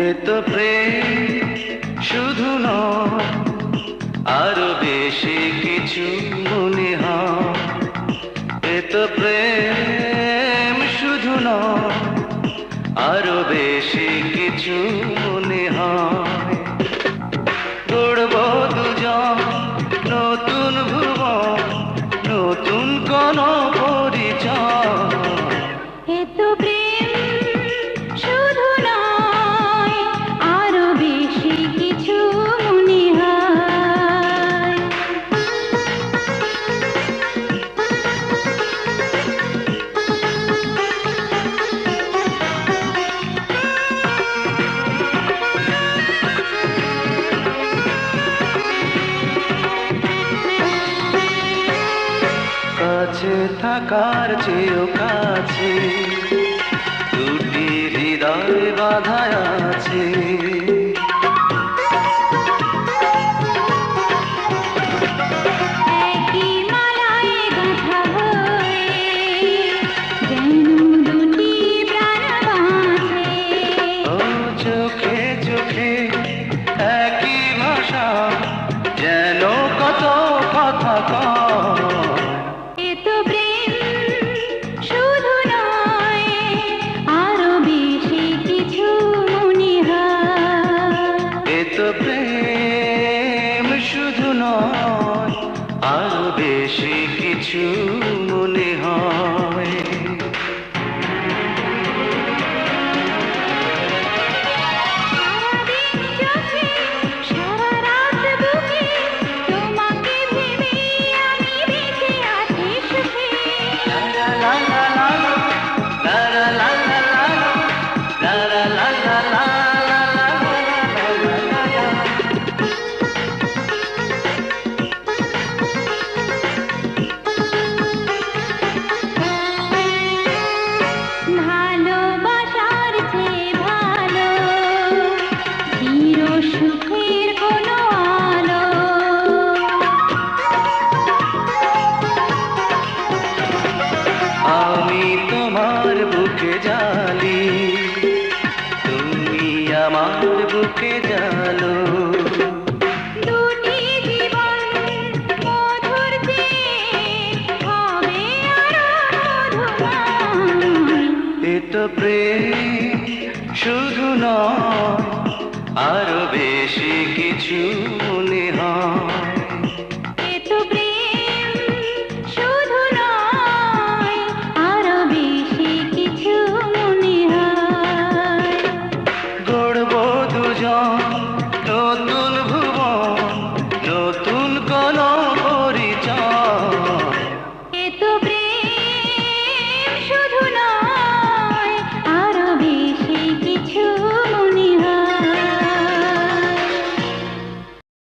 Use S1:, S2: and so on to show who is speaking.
S1: এ তো প্রেম শুধু নয়, আরো বেশি কিছু মনে হয়। এ তো প্রেম শুধু নয়, আরো বেশি কিছু মনে হয়। গড়ব দুজন নতুন ভুবন, নতুন কোন পরিচয়।
S2: এ তো প্রেম শুধু নয়, আরো বেশি কিছু মনে হয়।
S1: কাছে থাকার চেয়েও কাছে দুটি হৃদয় বাঁধা আছে।
S2: একই মালায় গাঁথা হয়ে যেন দুটি প্রাণ বাঁধে।
S1: ও চোখে চোখে একই ভাষা, যেন কত কথা কয়।
S2: এ তো প্রেম শুধু নয়, আরো বেশি কিছু মনে হয়।
S1: এ তো প্রেম শুধু নয়, আরো বেশি কিছু মনে হয়।
S2: সারাদিন চোখে সারা রাত বুকে তোমাকে ভেবে আমি বেঁচে আছি সুখে।
S1: লা লা লা লা লা লা লা লা লা লা লা লা লা লা লা লা লা।
S2: ভালোবাসার চেয়ে ভালো চির সুখের কোনো আলো।
S1: আমি তোমার বুকে জালি, তুমি আমার বুকে জালো।
S2: দুটি জীবন মধুর চেয়ে হবে আরো মধুময়।
S1: এ তো